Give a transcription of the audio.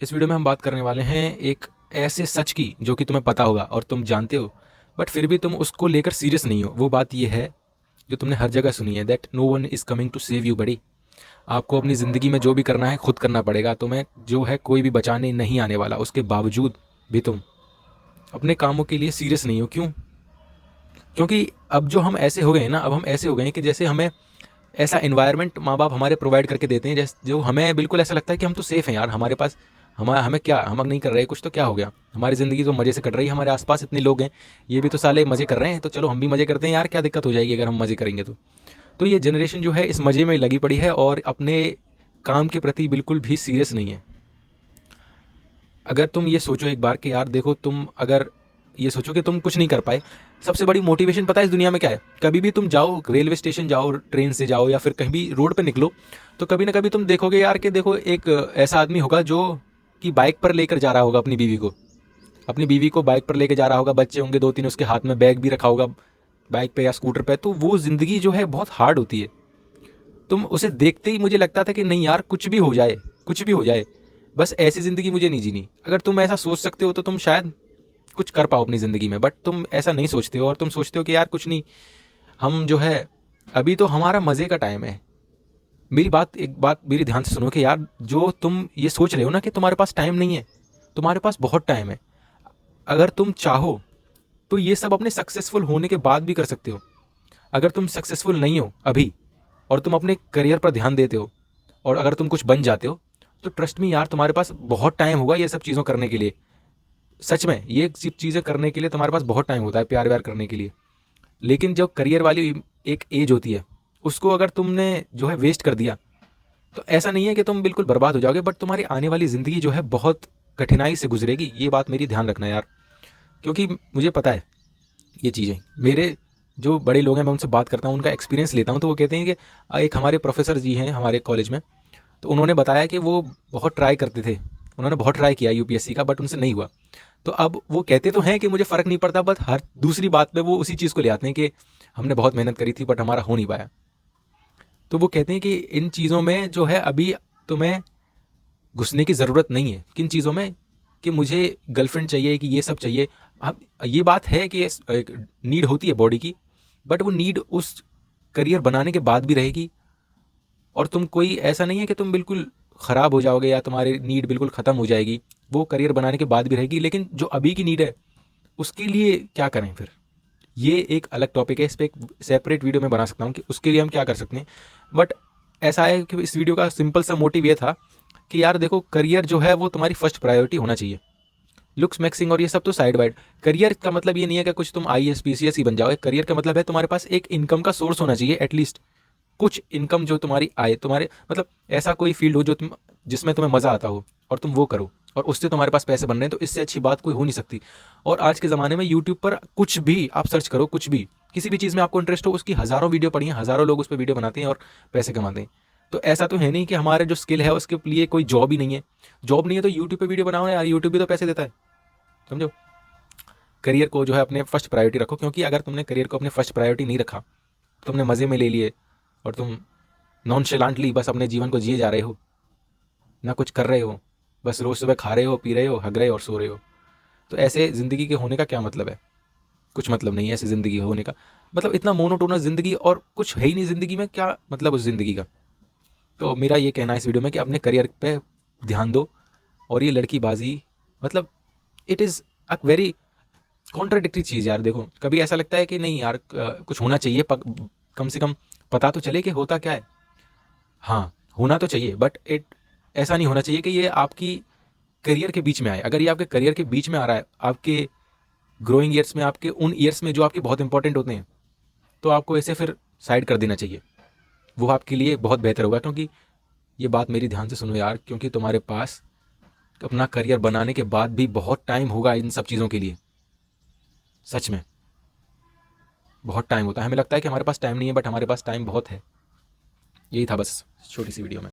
इस वीडियो में हम बात करने वाले हैं एक ऐसे सच की जो कि तुम्हें पता होगा और तुम जानते हो, बट फिर भी तुम उसको लेकर सीरियस नहीं हो। वो बात ये है जो तुमने हर जगह सुनी है, that no one is coming to save you बड़ी। आपको अपनी ज़िंदगी में जो भी करना है खुद करना पड़ेगा। तुम्हें जो है कोई भी बचाने नहीं आने वाला। उसके बावजूद भी तुम अपने कामों के लिए सीरियस नहीं हो। क्यों? क्योंकि अब जो हम ऐसे हो गए हैं ना, अब हम ऐसे हो गए हैं कि जैसे हमें ऐसा एनवायरनमेंट माँ बाप हमारे प्रोवाइड करके देते हैं जैसे जो हमें बिल्कुल ऐसा लगता है कि हम तो सेफ हैं यार, हमारे पास हमें क्या, हम नहीं कर रहे कुछ तो क्या हो गया, हमारी ज़िंदगी तो मज़े से कट रही है, हमारे आसपास इतने लोग हैं, ये भी तो साले मज़े कर रहे हैं, तो चलो हम भी मज़े करते हैं यार, क्या दिक्कत हो जाएगी अगर हम मज़े करेंगे तो ये जनरेशन जो है इस मज़े में लगी पड़ी है और अपने काम के प्रति बिल्कुल भी सीरियस नहीं है। अगर तुम ये सोचो एक बार कि यार देखो, तुम अगर ये सोचो कि तुम कुछ नहीं कर पाए, सबसे बड़ी मोटिवेशन पता है इस दुनिया में क्या है? कभी भी तुम जाओ, रेलवे स्टेशन जाओ, ट्रेन से जाओ या फिर कहीं भी रोड पे निकलो, तो कभी ना कभी तुम देखोगे यार कि देखो एक ऐसा आदमी होगा जो कि बाइक पर लेकर जा रहा होगा अपनी बीवी को बाइक पर लेकर जा रहा होगा, बच्चे होंगे दो तीन, उसके हाथ में बैग भी रखा होगा बाइक पे या स्कूटर पे। तो वो ज़िंदगी जो है बहुत हार्ड होती है। तुम उसे देखते ही मुझे लगता था कि नहीं यार, कुछ भी हो जाए, कुछ भी हो जाए, बस ऐसी ज़िंदगी मुझे नहीं जीनी। अगर तुम ऐसा सोच सकते हो तो तुम शायद कुछ कर पाओ अपनी ज़िंदगी में, बट तुम ऐसा नहीं सोचते हो और तुम सोचते हो कि यार कुछ नहीं, हम जो है अभी तो हमारा मज़े का टाइम है। एक बात मेरी ध्यान से सुनो कि यार जो तुम ये सोच रहे हो ना कि तुम्हारे पास टाइम नहीं है, तुम्हारे पास बहुत टाइम है। अगर तुम चाहो तो ये सब अपने सक्सेसफुल होने के बाद भी कर सकते हो। अगर तुम सक्सेसफुल नहीं हो अभी और तुम अपने करियर पर ध्यान देते हो और अगर तुम कुछ बन जाते हो, तो ट्रस्ट मी यार, तुम्हारे पास बहुत टाइम होगा ये सब चीज़ों करने के लिए। सच में ये सब चीज़ें करने के लिए तुम्हारे पास बहुत टाइम होता है, प्यार व्यार करने के लिए। लेकिन जो करियर वाली एक एज होती है, उसको अगर तुमने जो है वेस्ट कर दिया, तो ऐसा नहीं है कि तुम बिल्कुल बर्बाद हो जाओगे, बट तुम्हारी आने वाली ज़िंदगी जो है बहुत कठिनाई से गुजरेगी। ये बात मेरी ध्यान रखना यार, क्योंकि मुझे पता है ये चीज़ें। मेरे जो बड़े लोग हैं, मैं उनसे बात करता हूँ, उनका एक्सपीरियंस लेता हूँ, तो वो कहते हैं कि एक हमारे प्रोफेसर जी हैं हमारे कॉलेज में, तो उन्होंने बताया कि वो बहुत ट्राई करते थे, उन्होंने बहुत ट्राई किया यूपीएससी का, बट उनसे नहीं हुआ। तो अब वो कहते तो हैं कि मुझे फ़र्क नहीं पड़ता, बट हर दूसरी बात पे वो उसी चीज़ को ले आते हैं कि हमने बहुत मेहनत करी थी बट हमारा हो नहीं पाया। तो वो कहते हैं कि इन चीज़ों में जो है अभी तुम्हें घुसने की ज़रूरत नहीं है। किन चीज़ों में? कि मुझे गर्लफ्रेंड चाहिए, कि ये सब चाहिए। अब ये बात है कि एक नीड होती है बॉडी की, बट वो नीड उस करियर बनाने के बाद भी रहेगी। और तुम कोई ऐसा नहीं है कि तुम बिल्कुल ख़राब हो जाओगे या तुम्हारी नीड बिल्कुल ख़त्म हो जाएगी। वो करियर बनाने के बाद भी रहेगी, लेकिन जो अभी की नीड है उसके लिए क्या करें फिर? ये एक अलग टॉपिक है, इस पे एक सेपरेट वीडियो मैं बना सकता हूँ कि उसके लिए हम क्या कर सकते हैं। बट ऐसा है कि इस वीडियो का सिंपल सा मोटिव ये था कि यार देखो, करियर जो है वो तुम्हारी फर्स्ट प्रायोरिटी होना चाहिए। लुक्स मैक्सिंग और ये सब तो साइड बाइड। करियर का मतलब ये नहीं है कि कुछ तुम आईएएस पीसीएस ही बन जाओगे। करियर का मतलब है तुम्हारे पास एक इनकम का सोर्स होना चाहिए, एटलीस्ट कुछ इनकम जो तुम्हारी आए, तुम्हारे मतलब ऐसा कोई फील्ड हो जो तुम जिसमें तुम्हें मज़ा आता हो और तुम वो करो और उससे तुम्हारे पास पैसे बन रहे हैं, तो इससे अच्छी बात कोई हो नहीं सकती। और आज के ज़माने में यूट्यूब पर कुछ भी आप सर्च करो, कुछ भी किसी भी चीज़ में आपको इंटरेस्ट हो, उसकी हज़ारों वीडियो पड़ी हैं, हज़ारों लोग उस पर वीडियो बनाते हैं और पैसे कमाते हैं। तो ऐसा तो है नहीं कि हमारे जो स्किल है उसके लिए कोई जॉब ही नहीं है। जॉब नहीं है तो यूट्यूब पे वीडियो बनाओ यार, यूट्यूब भी तो पैसे देता है, समझो। करियर को जो है अपने फर्स्ट प्रायोरिटी रखो, क्योंकि अगर तुमने करियर को अपने फर्स्ट प्रायोरिटी नहीं रखा, तुमने मज़े में ले लिए और तुम नॉनशेलेंटली बस अपने जीवन को जिए जा रहे हो, ना कुछ कर रहे हो, बस रोज़ सुबह खा रहे हो, पी रहे हो, हग रहे हो और सो रहे हो, तो ऐसे ज़िंदगी के होने का क्या मतलब है? कुछ मतलब नहीं है ऐसी ज़िंदगी होने का। मतलब इतना मोनोटोनस ज़िंदगी और कुछ है ही नहीं ज़िंदगी में, क्या मतलब उस ज़िंदगी का? तो मेरा ये कहना है इस वीडियो में कि अपने करियर पे ध्यान दो। और ये लड़कीबाजी, मतलब it is a very contradictory चीज़ यार। देखो, कभी ऐसा लगता है कि नहीं यार, कुछ होना चाहिए, कम से कम पता तो चले कि होता क्या है। हाँ, होना तो चाहिए, बट ऐसा नहीं होना चाहिए कि ये आपकी करियर के बीच में आए। अगर ये आपके करियर के बीच में आ रहा है, आपके ग्रोइंग ईयर्स में, आपके उन ईयर्स में जो आपके बहुत इंपॉर्टेंट होते हैं, तो आपको ऐसे फिर साइड कर देना चाहिए। वो आपके लिए बहुत बेहतर होगा, क्योंकि ये बात मेरी ध्यान से सुनो यार, क्योंकि तुम्हारे पास अपना करियर बनाने के बाद भी बहुत टाइम होगा इन सब चीज़ों के लिए। सच में बहुत टाइम होता है। हमें लगता है कि हमारे पास टाइम नहीं है, बट हमारे पास टाइम बहुत है। यही था बस छोटी सी वीडियो में।